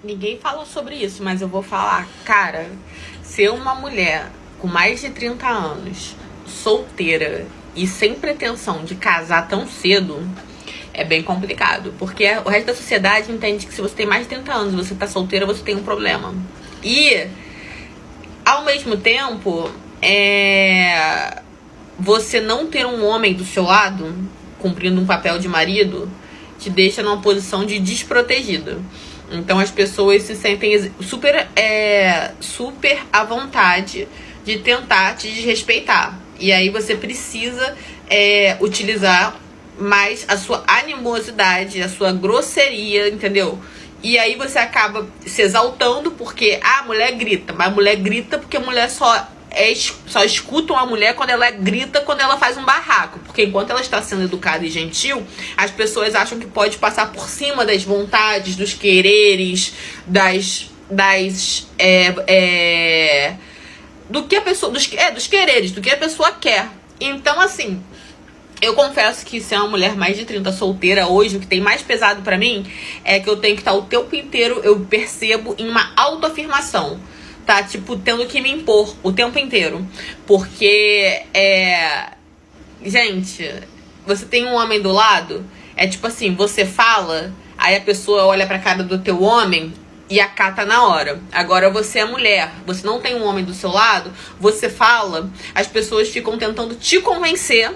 Ninguém fala sobre isso, mas eu vou falar. Cara, ser uma mulher com mais de 30 anos, solteira e sem pretensão de casar tão cedo é bem complicado. Porque o resto da sociedade entende que se você tem mais de 30 anos e você tá solteira, você tem um problema. E, ao mesmo tempo, você não ter um homem do seu lado, cumprindo um papel de marido, te deixa numa posição de desprotegida. Então as pessoas se sentem super à vontade de tentar te desrespeitar. E aí você precisa utilizar mais a sua animosidade, a sua grosseria, entendeu? E aí você acaba se exaltando porque a mulher grita. Mas a mulher grita porque a mulher só escutam a mulher quando ela grita, quando ela faz um barraco. Porque enquanto ela está sendo educada e gentil, as pessoas acham que pode passar por cima das vontades, dos quereres, do que a pessoa, dos quereres, do que a pessoa quer. Então, assim, eu confesso que ser uma mulher mais de 30 solteira hoje, o que tem mais pesado pra mim é que eu tenho que estar o tempo inteiro, eu percebo, em uma autoafirmação. Tá, tipo, tendo que me impor o tempo inteiro. Porque, gente, você tem um homem do lado, é tipo assim, você fala, aí a pessoa olha pra cara do teu homem e acata na hora. Agora você é mulher, você não tem um homem do seu lado, você fala, as pessoas ficam tentando te convencer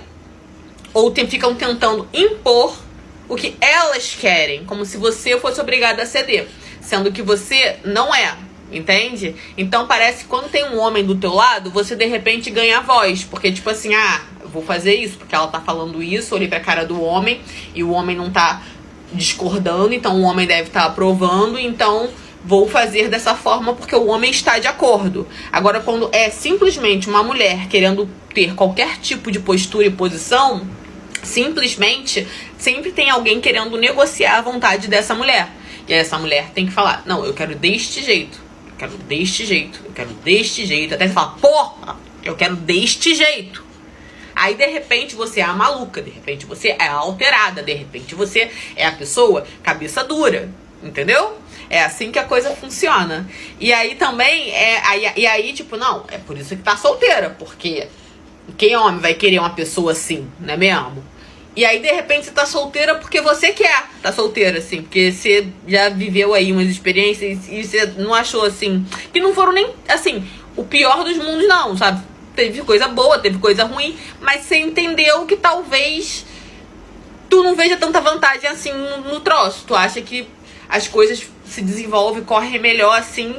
ou ficam tentando impor o que elas querem, como se você fosse obrigada a ceder, sendo que você não é. Entende? Então parece que quando tem um homem do teu lado, você de repente ganha voz. Porque tipo assim, eu vou fazer isso porque ela tá falando isso, olhei pra cara do homem e o homem não tá discordando, então o homem deve estar aprovando, então vou fazer dessa forma porque o homem está de acordo. Agora quando é simplesmente uma mulher querendo ter qualquer tipo de postura e posição, simplesmente sempre tem alguém querendo negociar a vontade dessa mulher. E aí essa mulher tem que falar, não, eu quero deste jeito. Eu quero deste jeito, eu quero deste jeito. Até você fala, porra, eu quero deste jeito. Aí, de repente, você é a maluca. De repente, você é a alterada. De repente, você é a pessoa cabeça dura. Entendeu? É assim que a coisa funciona. E aí, também, tipo, não, é por isso que tá solteira. Porque quem homem vai querer uma pessoa assim, não é mesmo? E aí, de repente, você tá solteira porque você quer tá solteira, assim. Porque você já viveu aí umas experiências e você não achou, assim... Que não foram nem, assim, o pior dos mundos, não, sabe? Teve coisa boa, teve coisa ruim. Mas você entendeu que talvez tu não veja tanta vantagem, assim, no troço. Tu acha que as coisas se desenvolvem, correm melhor, assim...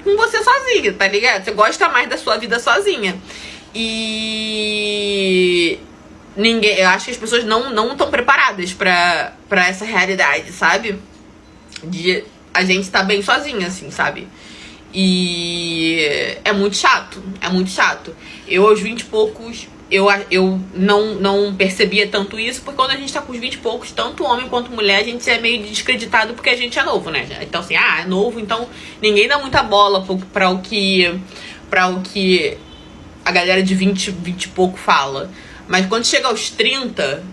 com você sozinha, tá ligado? Você gosta mais da sua vida sozinha. E... eu acho que as pessoas não estão preparadas pra essa realidade, sabe? De a gente tá bem sozinha, assim, sabe? E é muito chato, é muito chato. Eu aos 20 e poucos, eu não percebia tanto isso, porque quando a gente tá com os 20 e poucos, tanto homem quanto mulher, a gente é meio descreditado porque a gente é novo, né? Então assim, é novo, então ninguém dá muita bola pra o que a galera de 20 e pouco fala. Mas quando chega aos 30,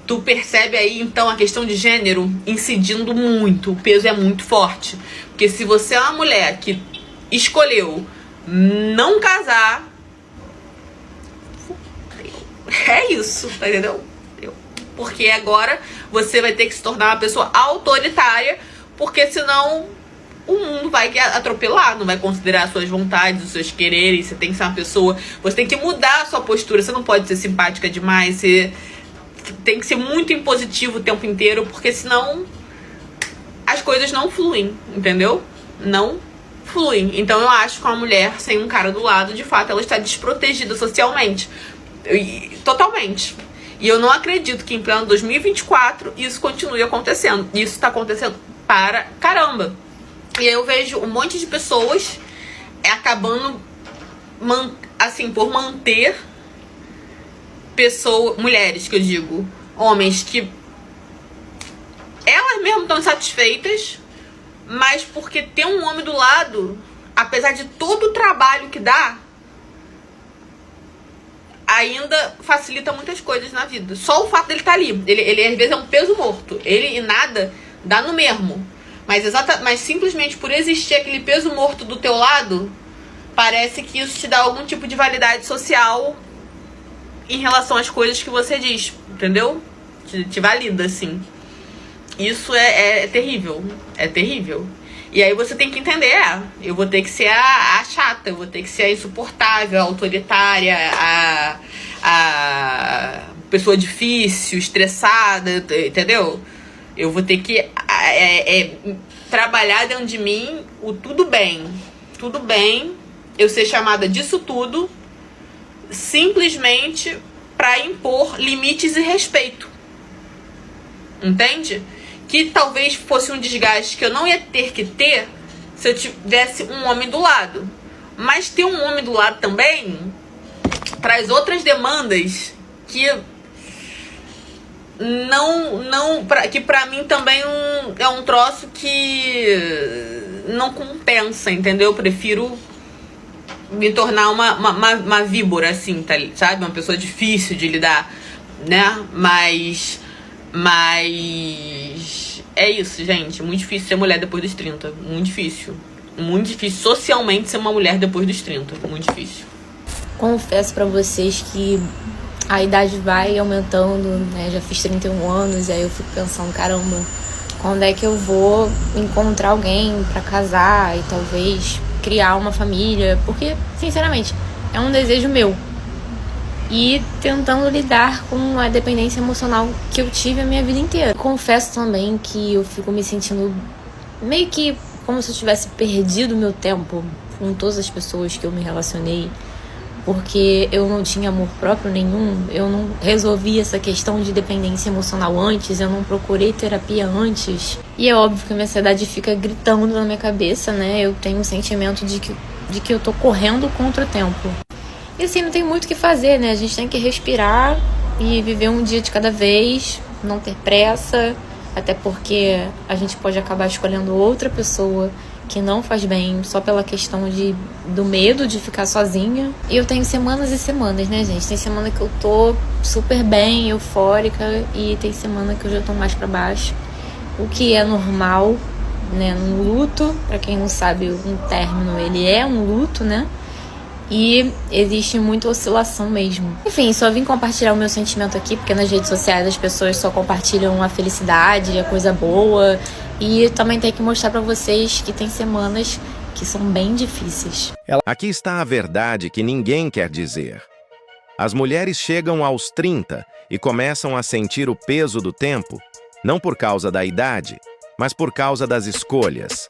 tu percebe aí, então, a questão de gênero incidindo muito. O peso é muito forte. Porque se você é uma mulher que escolheu não casar, é isso, tá entendeu? Porque agora você vai ter que se tornar uma pessoa autoritária, porque senão o mundo vai atropelar, não vai considerar as suas vontades, os seus quereres. Você tem que ser uma pessoa... Você tem que mudar a sua postura. Você não pode ser simpática demais. Você tem que ser muito impositivo o tempo inteiro, porque senão as coisas não fluem, entendeu? Não fluem. Então eu acho que uma mulher sem um cara do lado, de fato, ela está desprotegida socialmente. Totalmente. E eu não acredito que em pleno 2024 isso continue acontecendo. Isso está acontecendo para caramba. E aí eu vejo um monte de pessoas acabando, assim, por manter mulheres, que eu digo, homens que elas mesmas estão insatisfeitas, mas porque tem um homem do lado, apesar de todo o trabalho que dá, ainda facilita muitas coisas na vida. Só o fato dele estar ali. Ele às vezes é um peso morto. Ele e nada dá no mesmo. Mas simplesmente por existir aquele peso morto do teu lado, parece que isso te dá algum tipo de validade social em relação às coisas que você diz, entendeu? Te valida, assim. Isso é terrível. É terrível. E aí você tem que entender, eu vou ter que ser a chata, eu vou ter que ser a insuportável, a autoritária, a pessoa difícil, estressada, entendeu? Eu vou ter que trabalhar dentro de mim o tudo bem, eu ser chamada disso tudo, simplesmente para impor limites e respeito. Entende? Que talvez fosse um desgaste que eu não ia ter que ter se eu tivesse um homem do lado. Mas ter um homem do lado também traz outras demandas que que pra mim também é um troço que não compensa, entendeu? Eu prefiro me tornar uma víbora, assim, sabe? Uma pessoa difícil de lidar, né? Mas é isso, gente. Muito difícil ser mulher depois dos 30. Muito difícil. Muito difícil socialmente ser uma mulher depois dos 30. Muito difícil. Confesso pra vocês que a idade vai aumentando, né? Já fiz 31 anos, e aí eu fico pensando, caramba, quando é que eu vou encontrar alguém pra casar e talvez criar uma família? Porque, sinceramente, é um desejo meu. E tentando lidar com a dependência emocional que eu tive a minha vida inteira. Confesso também que eu fico me sentindo meio que como se eu tivesse perdido meu tempo com todas as pessoas que eu me relacionei, porque eu não tinha amor próprio nenhum, eu não resolvi essa questão de dependência emocional antes, eu não procurei terapia antes. E é óbvio que a minha ansiedade fica gritando na minha cabeça, né? Eu tenho um sentimento de que eu tô correndo contra o tempo. E assim, não tem muito o que fazer, né? A gente tem que respirar e viver um dia de cada vez, não ter pressa, até porque a gente pode acabar escolhendo outra pessoa que não faz bem só pela questão do medo de ficar sozinha. E eu tenho semanas e semanas, né, gente? Tem semana que eu tô super bem, eufórica, e tem semana que eu já tô mais pra baixo, o que é normal, né? Um luto, pra quem não sabe, um término, ele é um luto, né? E existe muita oscilação mesmo. Enfim, só vim compartilhar o meu sentimento aqui, porque nas redes sociais as pessoas só compartilham a felicidade, a coisa boa. E também tem que mostrar pra vocês que tem semanas que são bem difíceis. Aqui está a verdade que ninguém quer dizer. As mulheres chegam aos 30 e começam a sentir o peso do tempo, não por causa da idade, mas por causa das escolhas.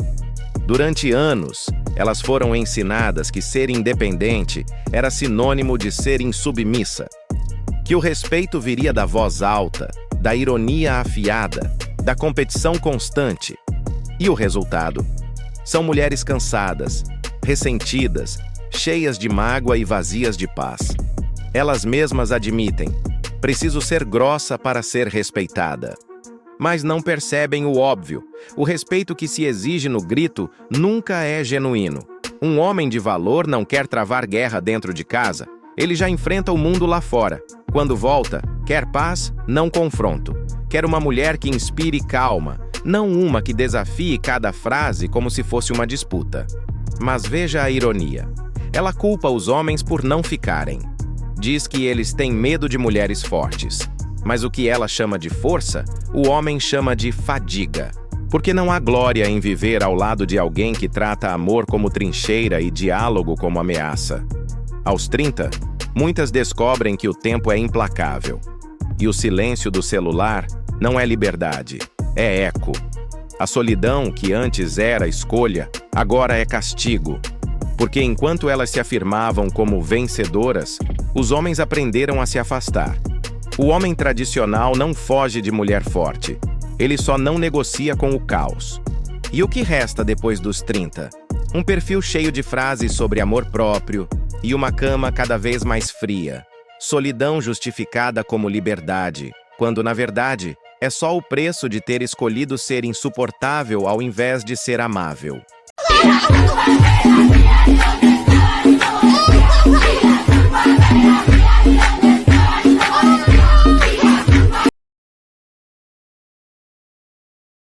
Durante anos, elas foram ensinadas que ser independente era sinônimo de ser insubmissa, que o respeito viria da voz alta, da ironia afiada, da competição constante. E o resultado? São mulheres cansadas, ressentidas, cheias de mágoa e vazias de paz. Elas mesmas admitem: preciso ser grossa para ser respeitada. Mas não percebem o óbvio. O respeito que se exige no grito nunca é genuíno. Um homem de valor não quer travar guerra dentro de casa. Ele já enfrenta o mundo lá fora. Quando volta, quer paz, não confronto. Quer uma mulher que inspire calma, não uma que desafie cada frase como se fosse uma disputa. Mas veja a ironia. Ela culpa os homens por não ficarem. Diz que eles têm medo de mulheres fortes. Mas o que ela chama de força, o homem chama de fadiga. Porque não há glória em viver ao lado de alguém que trata amor como trincheira e diálogo como ameaça. Aos 30, muitas descobrem que o tempo é implacável. E o silêncio do celular não é liberdade, é eco. A solidão, que antes era escolha, agora é castigo. Porque enquanto elas se afirmavam como vencedoras, os homens aprenderam a se afastar. O homem tradicional não foge de mulher forte. Ele só não negocia com o caos. E o que resta depois dos 30? Um perfil cheio de frases sobre amor próprio e uma cama cada vez mais fria. Solidão justificada como liberdade, quando, na verdade, é só o preço de ter escolhido ser insuportável ao invés de ser amável.